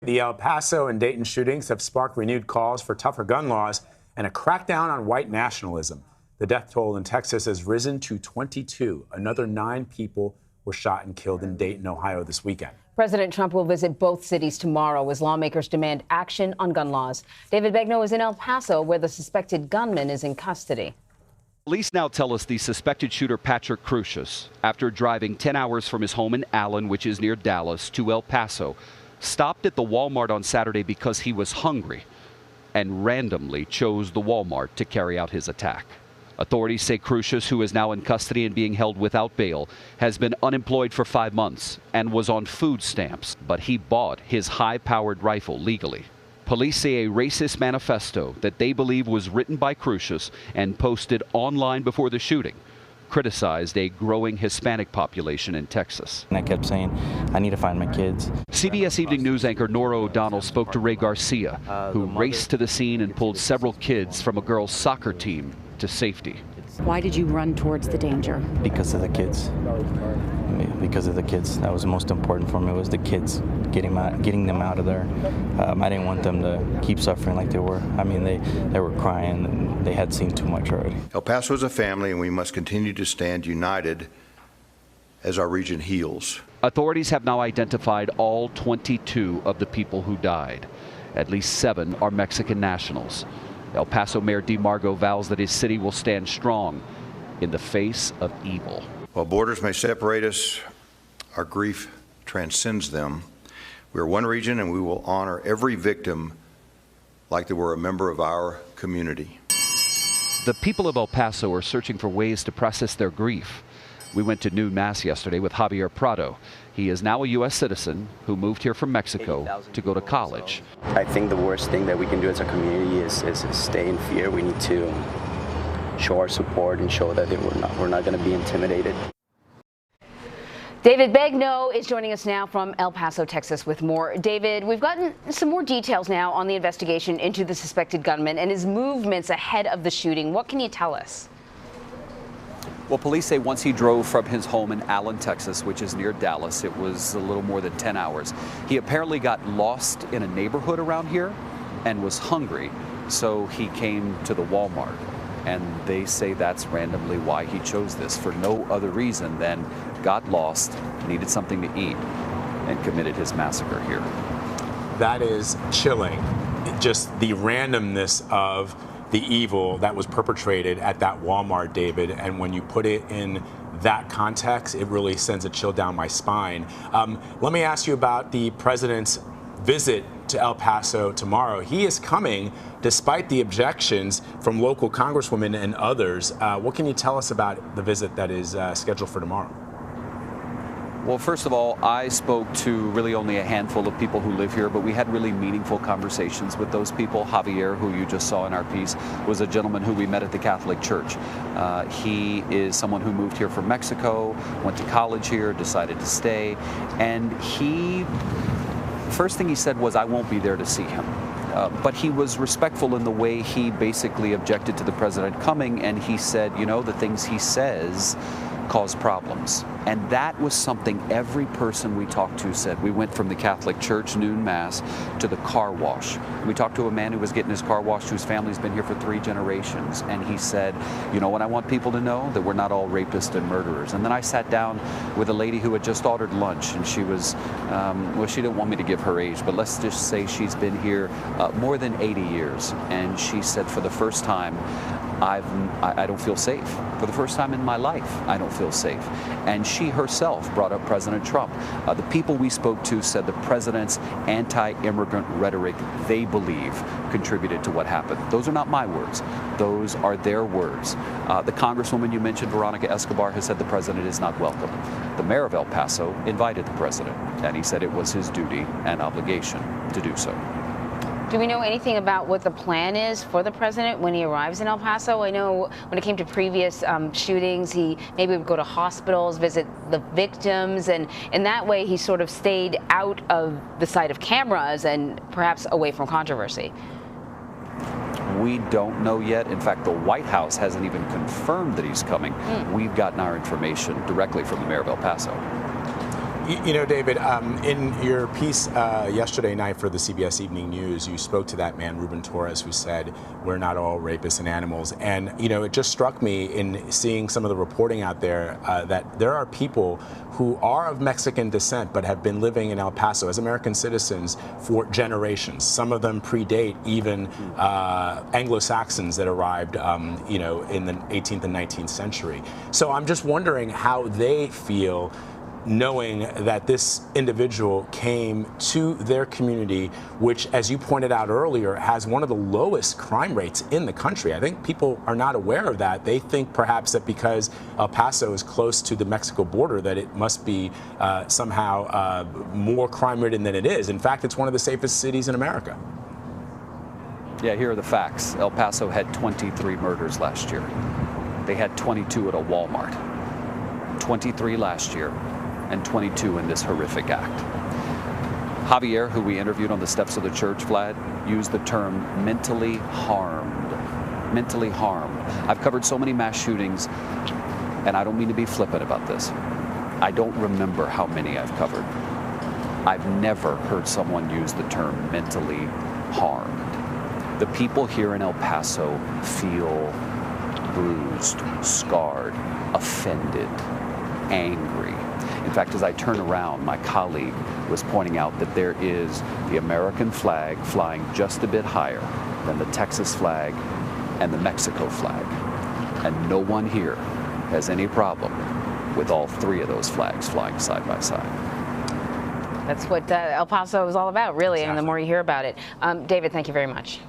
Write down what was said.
The El Paso and Dayton shootings have sparked renewed calls for tougher gun laws and a crackdown on white nationalism. The death toll in Texas has risen to 22. Another 9 people were shot and killed in Dayton, Ohio this weekend. President Trump will visit both cities tomorrow as lawmakers demand action on gun laws. David Begnaud is in El Paso, where the suspected gunman is in custody. Police now tell us the suspected shooter, Patrick Crucius, after driving 10 hours from his home in Allen, which is near Dallas, to El Paso, stopped at the Walmart on Saturday because he was hungry and randomly chose the Walmart to carry out his attack. Authorities say Crucius, who is now in custody and being held without bail, has been unemployed for 5 months and was on food stamps, but he bought his high-powered rifle legally. Police say a racist manifesto that they believe was written by Crucius and posted online before the shooting criticized a growing Hispanic population in Texas. And I kept saying, I need to find my kids. CBS Evening News anchor Nora O'Donnell spoke to Ray Garcia, who raced to the scene and pulled several kids from a girls' soccer team to safety. Why did you run towards the danger? Because of the kids. Because of the kids. That was the most important for me, was the kids, getting them out of there. I didn't want them to keep suffering like they were. I mean, they were crying and they had seen too much already. El Paso is a family, and we must continue to stand united as our region heals. Authorities have now identified all 22 of the people who died. At least 7 are Mexican nationals. El Paso Mayor DeMargo vows that his city will stand strong in the face of evil. While borders may separate us, our grief transcends them. We are one region, and we will honor every victim like they were a member of our community. The people of El Paso are searching for ways to process their grief. We went to noon mass yesterday with Javier Prado. He is now a U.S. citizen who moved here from Mexico to go to college. I think the worst thing that we can do as a community is stay in fear. We need to show our support and show that we're not going to be intimidated. David Begnaud is joining us now from El Paso, Texas, with more. David, we've gotten some more details now on the investigation into the suspected gunman and his movements ahead of the shooting. What can you tell us? Well, police say once he drove from his home in Allen, Texas, which is near Dallas, it was a little more than 10 hours. He apparently got lost in a neighborhood around here and was hungry, so he came to the Walmart. And they say that's randomly why he chose this, for no other reason than got lost, needed something to eat, and committed his massacre here. That is chilling. Just the randomness of the evil that was perpetrated at that Walmart, David, and when you put it in that context, it really sends a chill down my spine. Let me ask you about the president's visit to El Paso tomorrow. He is coming despite the objections from local congresswomen and others. What can you tell us about the visit that is scheduled for tomorrow? Well, first of all, I spoke to really only a handful of people who live here, but we had really meaningful conversations with those people. Javier, who you just saw in our piece, was a gentleman who we met at the Catholic Church. He is someone who moved here from Mexico, went to college here, decided to stay, and first thing he said was, I won't be there to see him. But he was respectful in the way he basically objected to the president coming, and he said, you know, the things he says cause problems. And that was something every person we talked to said. We went from the Catholic Church noon mass to the car wash. We talked to a man who was getting his car washed whose family's been here for 3 generations. And he said, you know what I want people to know? That we're not all rapists and murderers. And then I sat down with a lady who had just ordered lunch, and she was, well, she didn't want me to give her age, but let's just say she's been here more than 80 years. And she said, for the first time, I don't feel safe. For the first time in my life, I don't feel safe. And she herself brought up President Trump. The people we spoke to said the president's anti-immigrant rhetoric, they believe, contributed to what happened. Those are not my words. Those are their words. The congresswoman you mentioned, Veronica Escobar, has said the president is not welcome. The mayor of El Paso invited the president, and he said it was his duty and obligation to do so. Do we know anything about what the plan is for the president when he arrives in El Paso? I know when it came to previous shootings, he maybe would go to hospitals, visit the victims, and in that way he sort of stayed out of the sight of cameras and perhaps away from controversy. We don't know yet. In fact, the White House hasn't even confirmed that he's coming. We've gotten our information directly from the mayor of El Paso. You know, David, in your piece yesterday night for the CBS Evening News, you spoke to that man, Ruben Torres, who said, "We're not all rapists and animals." And, you know, it just struck me in seeing some of the reporting out there that there are people who are of Mexican descent but have been living in El Paso as American citizens for generations. Some of them predate even Anglo-Saxons that arrived, you know, in the 18th and 19th century. So I'm just wondering how they feel knowing that this individual came to their community, which, as you pointed out earlier, has one of the lowest crime rates in the country. I think people are not aware of that. They think perhaps that because El Paso is close to the Mexico border that it must be somehow more crime-ridden than it is. In fact, it's one of the safest cities in America. Yeah, here are the facts. El Paso had 23 murders last year. They had 22 at a Walmart. 23 last year, and 22 in this horrific act. Javier, who we interviewed on the steps of the church, Vlad, used the term mentally harmed. Mentally harmed. I've covered so many mass shootings, and I don't mean to be flippant about this. I don't remember how many I've covered. I've never heard someone use the term mentally harmed. The people here in El Paso feel bruised, scarred, offended, angry. In fact, as I turn around, my colleague was pointing out that there is the American flag flying just a bit higher than the Texas flag and the Mexico flag. And no one here has any problem with all three of those flags flying side by side. That's what El Paso is all about, really, Exactly. and the more you hear about it. David, thank you very much.